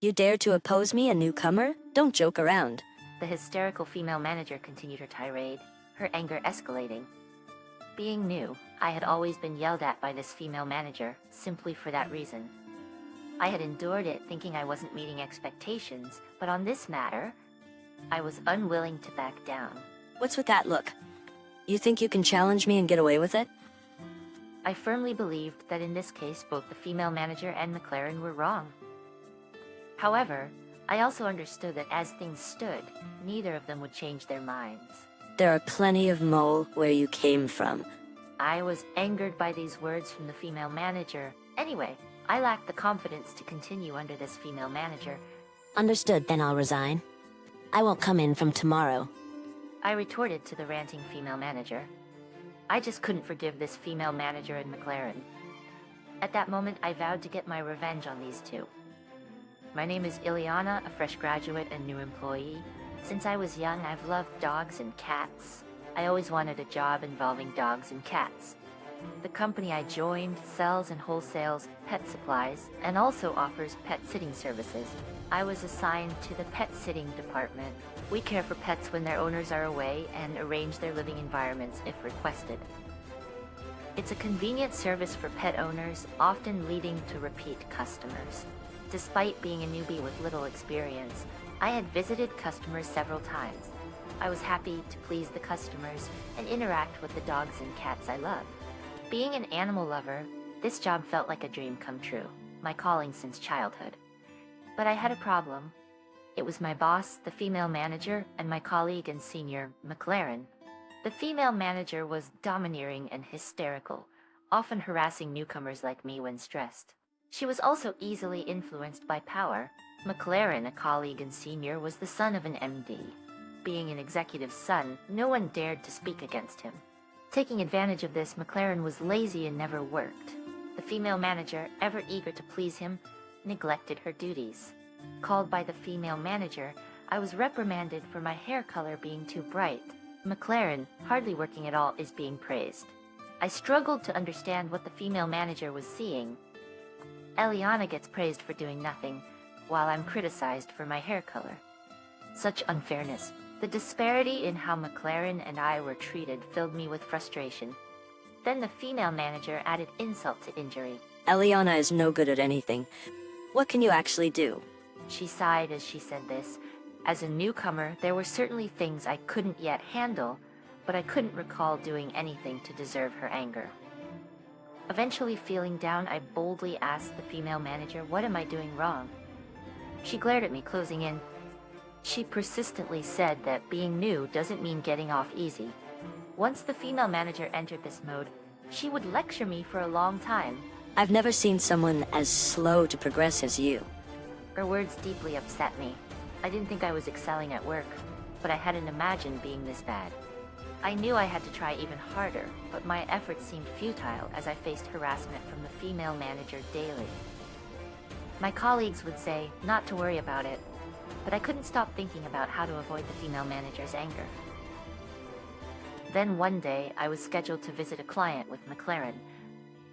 You dare to oppose me, a newcomer? Don't joke around. The hysterical female manager continued her tirade, her anger escalating. Being new, I had always been yelled at by this female manager, simply for that reason. I had endured it thinking I wasn't meeting expectations, but on this matter, I was unwilling to back down. What's with that look? You think you can challenge me and get away with it? I firmly believed that in this case both the female manager and McLaren were wrong. However, I also understood that as things stood, neither of them would change their minds. There are plenty of mole where you came from. I was angered by these words from the female manager. Anyway, I lacked the confidence to continue under this female manager. Understood, then I'll resign. I won't come in from tomorrow. I retorted to the ranting female manager. I just couldn't forgive this female manager and McLaren. At that moment, I vowed to get my revenge on these two. My name is Ileana, a fresh graduate and new employee. Since I was young, I've loved dogs and cats. I always wanted a job involving dogs and cats. The company I joined sells and wholesales pet supplies and also offers pet sitting services. I was assigned to the pet sitting department. We care for pets when their owners are away and arrange their living environments if requested. It's a convenient service for pet owners, often leading to repeat customers. Despite being a newbie with little experience, I had visited customers several times. I was happy to please the customers and interact with the dogs and cats I love. Being an animal lover, this job felt like a dream come true, my calling since childhood. But I had a problem. It was my boss, the female manager, and my colleague and senior, McLaren. The female manager was domineering and hysterical, often harassing newcomers like me when stressed. She was also easily influenced by power. McLaren, a colleague and senior, was the son of an MD. Being an executive's son, no one dared to speak against him. Taking advantage of this, McLaren was lazy and never worked. The female manager, ever eager to please him, neglected her duties. Called by the female manager, I was reprimanded for my hair color being too bright. McLaren, hardly working at all, is being praised. I struggled to understand what the female manager was seeing. Eliana gets praised for doing nothing, while I'm criticized for my hair color. Such unfairness. The disparity in how McLaren and I were treated filled me with frustration. Then the female manager added insult to injury. Eliana is no good at anything. What can you actually do? She sighed as she said this. As a newcomer, there were certainly things I couldn't yet handle, but I couldn't recall doing anything to deserve her anger. Eventually feeling down, I boldly asked the female manager, "What am I doing wrong?" She glared at me, closing in. She persistently said that being new doesn't mean getting off easy. Once the female manager entered this mode, she would lecture me for a long time. I've never seen someone as slow to progress as you. Her words deeply upset me. I didn't think I was excelling at work, but I hadn't imagined being this bad. I knew I had to try even harder, but my efforts seemed futile as I faced harassment from the female manager daily. My colleagues would say not to worry about it, but I couldn't stop thinking about how to avoid the female manager's anger. Then one day, I was scheduled to visit a client with McLaren.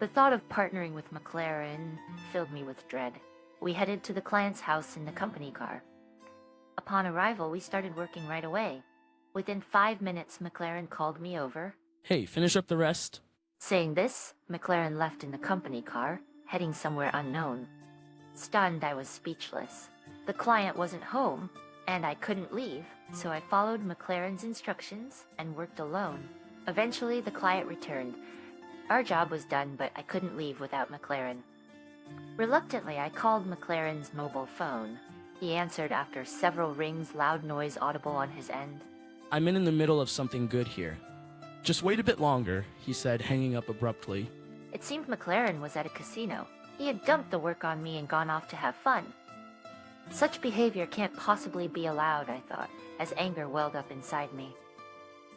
The thought of partnering with McLaren filled me with dread. We headed to the client's house in the company car. Upon arrival, we started working right away. Within 5 minutes, McLaren called me over. Hey, finish up the rest. Saying this, McLaren left in the company car, heading somewhere unknown. Stunned, I was speechless. The client wasn't home, and I couldn't leave, so I followed McLaren's instructions and worked alone. Eventually, the client returned. Our job was done, but I couldn't leave without McLaren. Reluctantly, I called McLaren's mobile phone. He answered after several rings, loud noise audible on his end. I'm in the middle of something good here. Just wait a bit longer, he said, hanging up abruptly. It seemed McLaren was at a casino. He had dumped the work on me and gone off to have fun. Such behavior can't possibly be allowed, I thought, as anger welled up inside me.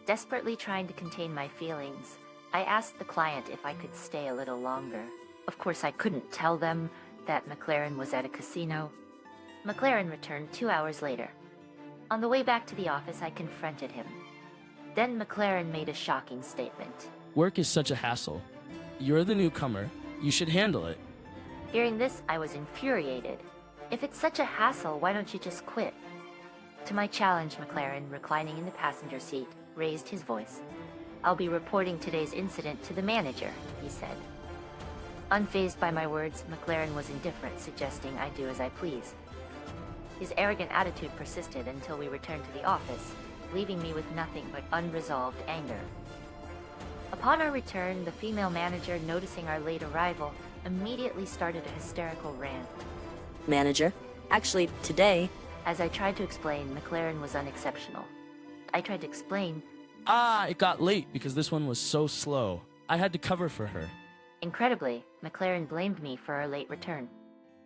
Desperately trying to contain my feelings, I asked the client if I could stay a little longer. Of course, I couldn't tell them that McLaren was at a casino. McLaren returned 2 hours later. On the way back to the office, I confronted him. Then McLaren made a shocking statement. Work is such a hassle. You're the newcomer. You should handle it. Hearing this, I was infuriated. If it's such a hassle, why don't you just quit? To my challenge, McLaren, reclining in the passenger seat, raised his voice. I'll be reporting today's incident to the manager, he said. Unfazed by my words, McLaren was indifferent, suggesting I do as I please. His arrogant attitude persisted until we returned to the office, leaving me with nothing but unresolved anger. Upon our return, the female manager, noticing our late arrival, immediately started a hysterical rant. Manager? Actually, today... As I tried to explain, McLaren was unexceptional. I tried to explain... It got late because this one was so slow. I had to cover for her. Incredibly, McLaren blamed me for our late return.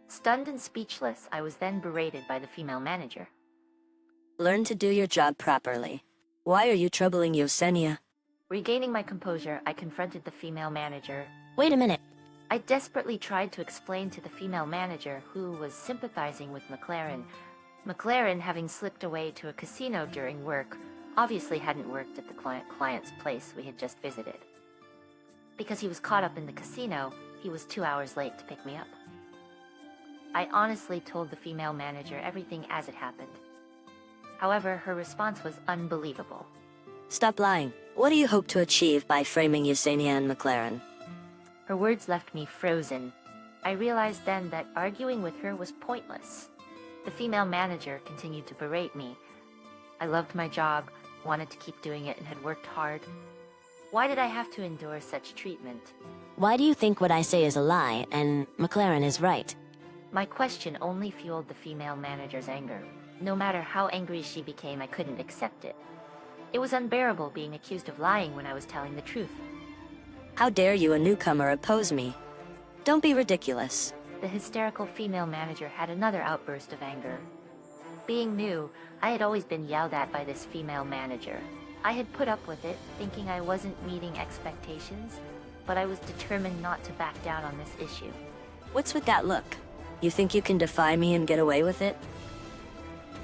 Stunned and speechless, I was then berated by the female manager. Learn to do your job properly. Why are you troubling Yesenia? Regaining my composure, I confronted the female manager. Wait a minute. I desperately tried to explain to the female manager, who was sympathizing with McLaren. McLaren, having slipped away to a casino during work, obviously hadn't worked at the client's place we had just visited. Because he was caught up in the casino, he was 2 hours late to pick me up. I honestly told the female manager everything as it happened. However, her response was unbelievable. Stop lying. What do you hope to achieve by framing Yesenia and McLaren? Her words left me frozen. I realized then that arguing with her was pointless. The female manager continued to berate me. I loved my job, wanted to keep doing it, and had worked hard. Why did I have to endure such treatment? Why do you think what I say is a lie and McLaren is right? My question only fueled the female manager's anger. No matter how angry she became, I couldn't accept it. It was unbearable being accused of lying when I was telling the truth. How dare you, a newcomer, oppose me? Don't be ridiculous. The hysterical female manager had another outburst of anger. Being new, I had always been yelled at by this female manager. I had put up with it, thinking I wasn't meeting expectations, but I was determined not to back down on this issue. What's with that look? You think you can defy me and get away with it?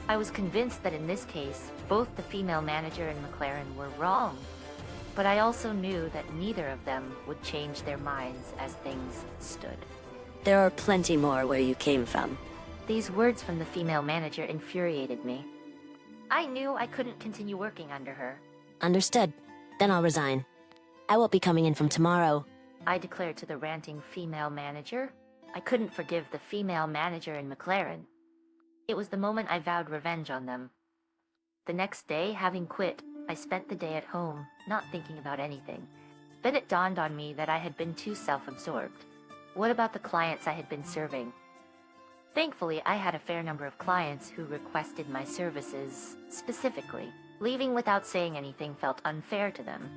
I was convinced that in this case, both the female manager and McLaren were wrong. But I also knew that neither of them would change their minds as things stood. There are plenty more where you came from. These words from the female manager infuriated me. I knew I couldn't continue working under her. Understood. Then I'll resign. I won't be coming in from tomorrow. I declared to the ranting female manager. I couldn't forgive the female manager and McLaren. It was the moment I vowed revenge on them. The next day, having quit, I spent the day at home, not thinking about anything. Then it dawned on me that I had been too self-absorbed. What about the clients I had been serving? Thankfully, I had a fair number of clients who requested my services specifically. Leaving without saying anything felt unfair to them.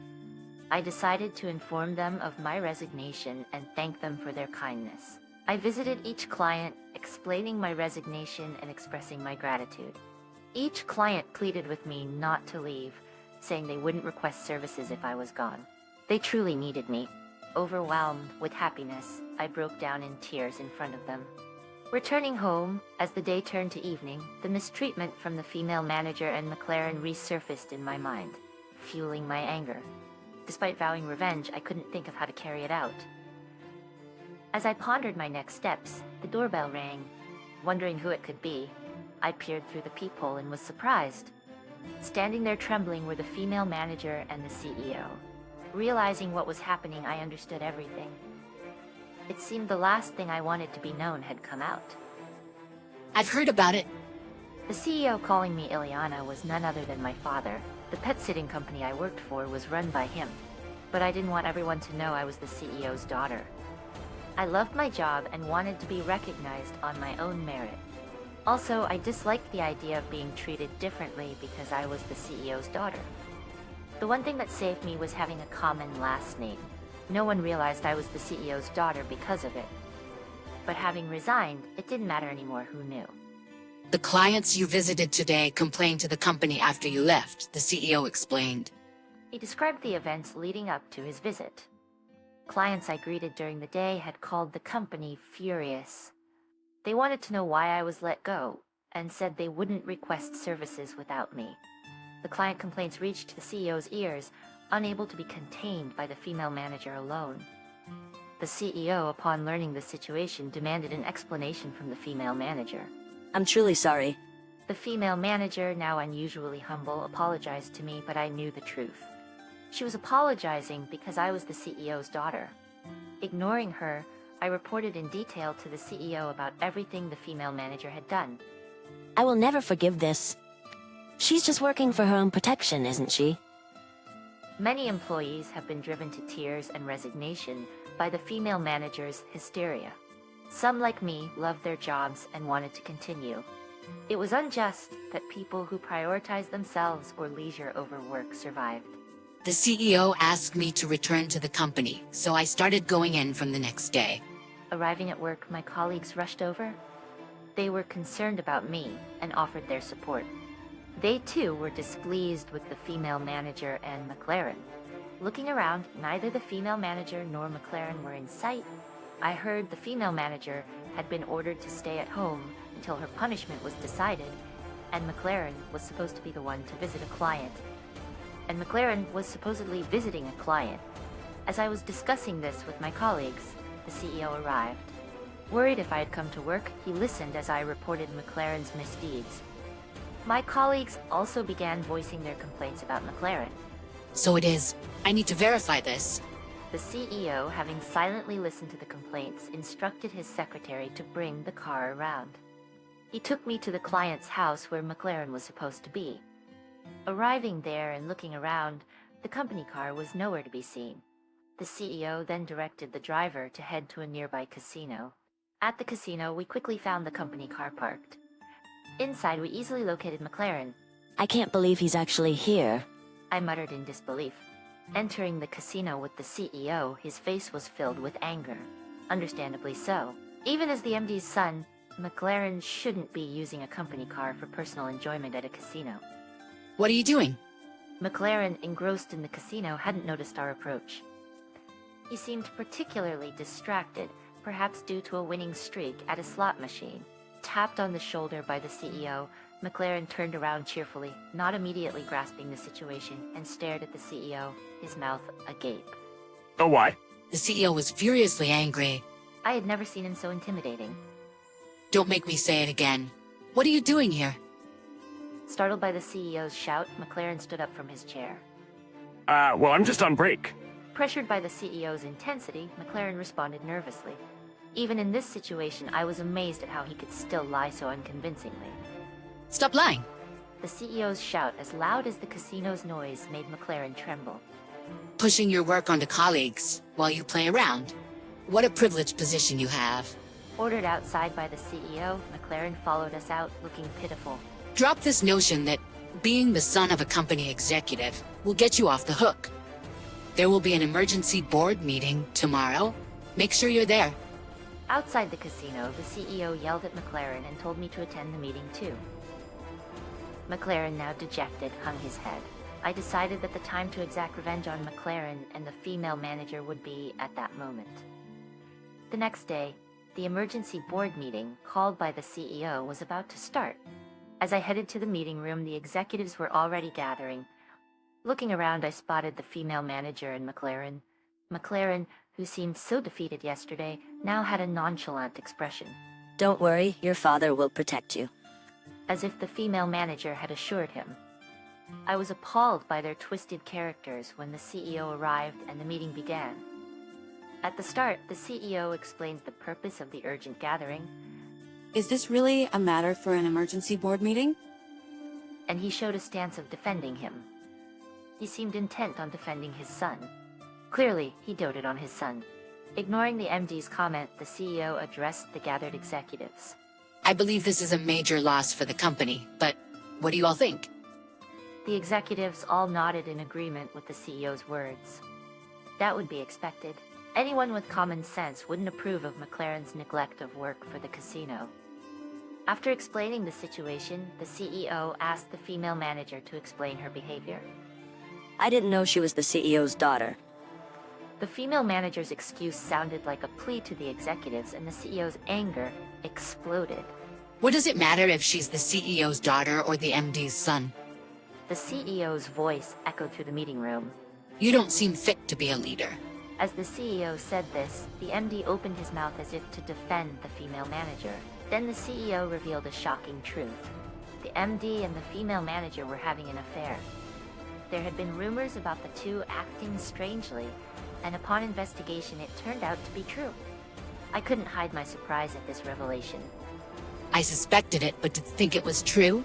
I decided to inform them of my resignation and thank them for their kindness. I visited each client, explaining my resignation and expressing my gratitude. Each client pleaded with me not to leave, saying they wouldn't request services if I was gone. They truly needed me. Overwhelmed with happiness, I broke down in tears in front of them. Returning home, as the day turned to evening, the mistreatment from the female manager and McLaren resurfaced in my mind, fueling my anger. Despite vowing revenge, I couldn't think of how to carry it out. As I pondered my next steps, the doorbell rang. Wondering who it could be, I peered through the peephole and was surprised. Standing there trembling were the female manager and the CEO. Realizing what was happening, I understood everything. It seemed the last thing I wanted to be known had come out. I've heard about it. The CEO calling me Ileana was none other than my father. The pet sitting company I worked for was run by him. But I didn't want everyone to know I was the CEO's daughter. I loved my job and wanted to be recognized on my own merit. Also, I disliked the idea of being treated differently because I was the CEO's daughter. The one thing that saved me was having a common last name. No one realized I was the CEO's daughter because of it. But having resigned, it didn't matter anymore who knew. The clients you visited today complained to the company after you left, the CEO explained. He described the events leading up to his visit. Clients I greeted during the day had called the company furious. They wanted to know why I was let go, and said they wouldn't request services without me. The client complaints reached the CEO's ears, unable to be contained by the female manager alone. The CEO, upon learning the situation, demanded an explanation from the female manager. I'm truly sorry. The female manager, now unusually humble, apologized to me, but I knew the truth. She was apologizing because I was the CEO's daughter. Ignoring her, I reported in detail to the CEO about everything the female manager had done. I will never forgive this. She's just working for her own protection, isn't she? Many employees have been driven to tears and resignation by the female manager's hysteria. Some, like me, loved their jobs and wanted to continue. It was unjust that people who prioritized themselves or leisure over work survived. The CEO asked me to return to the company, so I started going in from the next day. Arriving at work, my colleagues rushed over. They were concerned about me and offered their support. They too were displeased with the female manager and McLaren. Looking around, neither the female manager nor McLaren were in sight. I heard the female manager had been ordered to stay at home until her punishment was decided, and McLaren was supposed to be the one to visit a client. And McLaren was supposedly visiting a client. As I was discussing this with my colleagues, the CEO arrived. Worried if I had come to work, he listened as I reported McLaren's misdeeds. My colleagues also began voicing their complaints about McLaren. So it is. I need to verify this. The CEO, having silently listened to the complaints, instructed his secretary to bring the car around. He took me to the client's house where McLaren was supposed to be. Arriving there and looking around, the company car was nowhere to be seen. The CEO then directed the driver to head to a nearby casino. At the casino, we quickly found the company car parked. Inside, we easily located McLaren. I can't believe he's actually here. I muttered in disbelief. Entering the casino with the CEO, his face was filled with anger. Understandably so. Even as the MD's son, McLaren shouldn't be using a company car for personal enjoyment at a casino. What are you doing? McLaren, engrossed in the casino, hadn't noticed our approach. He seemed particularly distracted, perhaps due to a winning streak at a slot machine. Tapped on the shoulder by the CEO, McLaren turned around cheerfully, not immediately grasping the situation, and stared at the CEO, his mouth agape. Oh, why? The CEO was furiously angry. I had never seen him so intimidating. Don't make me say it again. What are you doing here? Startled by the CEO's shout, McLaren stood up from his chair. Well, I'm just on break. Pressured by the CEO's intensity, McLaren responded nervously. Even in this situation, I was amazed at how he could still lie so unconvincingly. Stop lying. The CEO's shout, as loud as the casino's noise, made McLaren tremble. Pushing your work onto colleagues while you play around. What a privileged position you have. Ordered outside by the CEO, McLaren followed us out, looking pitiful. Drop this notion that being the son of a company executive will get you off the hook. There will be an emergency board meeting tomorrow. Make sure you're there. Outside the casino, the CEO yelled at McLaren and told me to attend the meeting too. McLaren, now dejected, hung his head. I decided that the time to exact revenge on McLaren and the female manager would be at that moment. The next day, the emergency board meeting, called by the CEO, was about to start. As I headed to the meeting room, the executives were already gathering. Looking around, I spotted the female manager and McLaren. McLaren, who seemed so defeated yesterday, now had a nonchalant expression. Don't worry, your father will protect you. As if the female manager had assured him. I was appalled by their twisted characters when the CEO arrived and the meeting began. At the start, the CEO explains the purpose of the urgent gathering. Is this really a matter for an emergency board meeting? And he showed a stance of defending him. He seemed intent on defending his son. Clearly, he doted on his son. Ignoring the MD's comment, the CEO addressed the gathered executives. I believe this is a major loss for the company, but what do you all think? The executives all nodded in agreement with the CEO's words. That would be expected. Anyone with common sense wouldn't approve of McLaren's neglect of work for the casino. After explaining the situation, the CEO asked the female manager to explain her behavior. I didn't know she was the CEO's daughter. The female manager's excuse sounded like a plea to the executives, and the CEO's anger exploded. What does it matter if she's the CEO's daughter or the MD's son? The CEO's voice echoed through the meeting room. You don't seem fit to be a leader. As the CEO said this, the MD opened his mouth as if to defend the female manager. Then the CEO revealed a shocking truth. The MD and the female manager were having an affair. There had been rumors about the two acting strangely, and upon investigation it turned out to be true. I couldn't hide my surprise at this revelation. I suspected it, but to think it was true?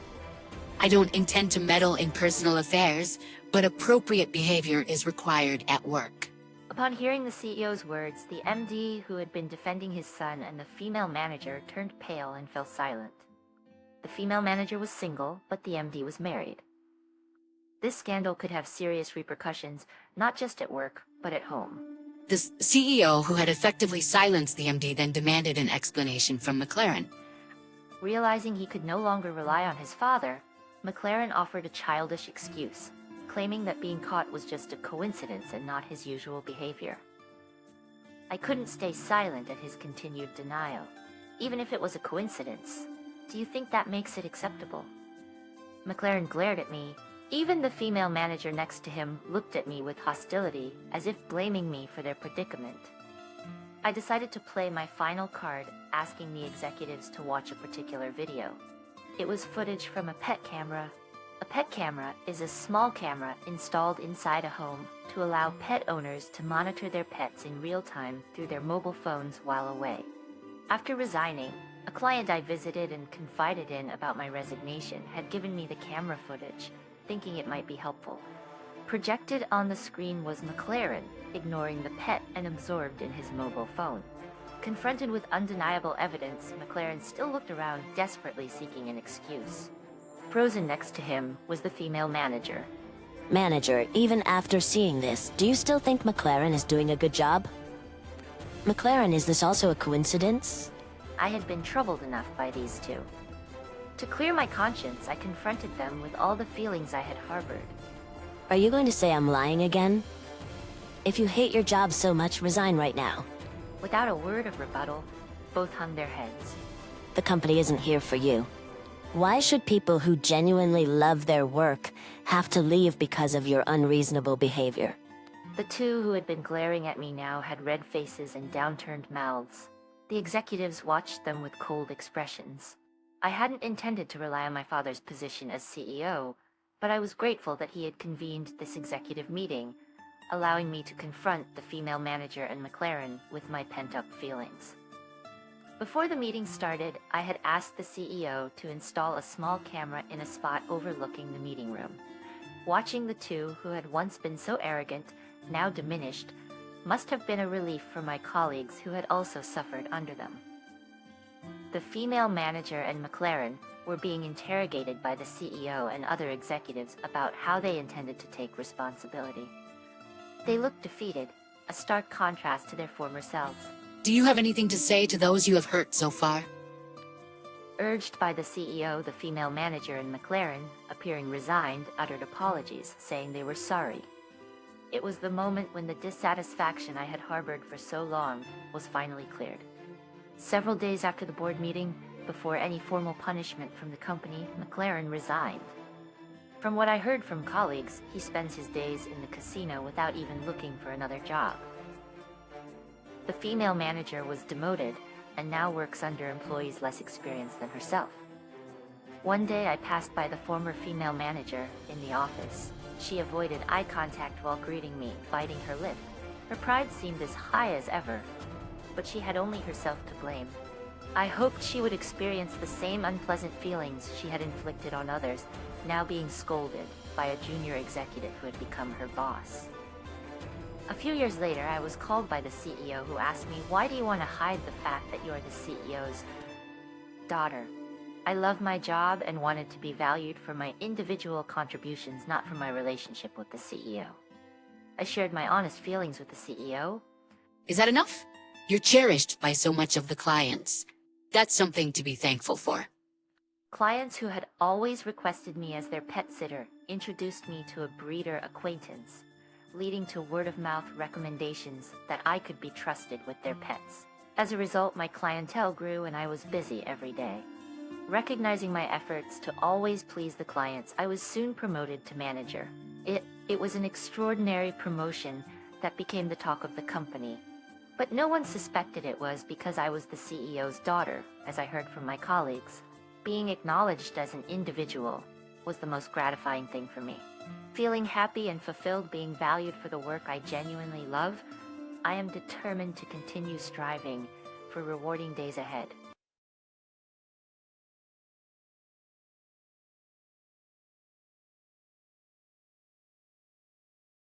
I don't intend to meddle in personal affairs, but appropriate behavior is required at work. Upon hearing the CEO's words, the MD, who had been defending his son, and the female manager turned pale and fell silent. The female manager was single, but the MD was married. This scandal could have serious repercussions, not just at work, but at home. The CEO, who had effectively silenced the MD, then demanded an explanation from McLaren. Realizing he could no longer rely on his father, McLaren offered a childish excuse, claiming that being caught was just a coincidence and not his usual behavior. I couldn't stay silent at his continued denial. Even if it was a coincidence, do you think that makes it acceptable? McLaren glared at me. Even the female manager next to him looked at me with hostility, as if blaming me for their predicament. I decided to play my final card, asking the executives to watch a particular video. It was footage from a pet camera. A pet camera is a small camera installed inside a home to allow pet owners to monitor their pets in real time through their mobile phones while away. After resigning, a client I visited and confided in about my resignation had given me the camera footage, thinking it might be helpful. Projected on the screen was McLaren, ignoring the pet and absorbed in his mobile phone. Confronted with undeniable evidence, McLaren still looked around, desperately seeking an excuse. Frozen next to him was the female manager. Manager, even after seeing this, do you still think McLaren is doing a good job? McLaren, is this also a coincidence? I had been troubled enough by these two. To clear my conscience, I confronted them with all the feelings I had harbored. Are you going to say I'm lying again? If you hate your job so much, resign right now. Without a word of rebuttal, both hung their heads. The company isn't here for you. Why should people who genuinely love their work have to leave because of your unreasonable behavior? The two who had been glaring at me now had red faces and downturned mouths. The executives watched them with cold expressions. I hadn't intended to rely on my father's position as CEO, but I was grateful that he had convened this executive meeting, allowing me to confront the female manager and McLaren with my pent-up feelings. Before the meeting started, I had asked the CEO to install a small camera in a spot overlooking the meeting room. Watching the two who had once been so arrogant, now diminished, must have been a relief for my colleagues who had also suffered under them. The female manager and McLaren were being interrogated by the CEO and other executives about how they intended to take responsibility. They looked defeated, a stark contrast to their former selves. Do you have anything to say to those you have hurt so far? Urged by the CEO, the female manager and McLaren, appearing resigned, uttered apologies, saying they were sorry. It was the moment when the dissatisfaction I had harbored for so long was finally cleared. Several days after the board meeting, before any formal punishment from the company, McLaren resigned. From what I heard from colleagues, he spends his days in the casino without even looking for another job. The female manager was demoted and now works under employees less experienced than herself. One day I passed by the former female manager in the office. She avoided eye contact while greeting me, biting her lip. Her pride seemed as high as ever, but she had only herself to blame. I hoped she would experience the same unpleasant feelings she had inflicted on others, now being scolded by a junior executive who had become her boss. A few years later, I was called by the CEO, who asked me, "Why do you want to hide the fact that you are the CEO's daughter?" I love my job and wanted to be valued for my individual contributions, not for my relationship with the CEO. I shared my honest feelings with the CEO. Is that enough? You're cherished by so much of the clients. That's something to be thankful for. Clients who had always requested me as their pet sitter introduced me to a breeder acquaintance, leading to word-of-mouth recommendations that I could be trusted with their pets. As a result, my clientele grew and I was busy every day. Recognizing my efforts to always please the clients, I was soon promoted to manager. It was an extraordinary promotion that became the talk of the company. But no one suspected it was because I was the CEO's daughter, as I heard from my colleagues. Being acknowledged as an individual was the most gratifying thing for me. Feeling happy and fulfilled being valued for the work I genuinely love, I am determined to continue striving for rewarding days ahead.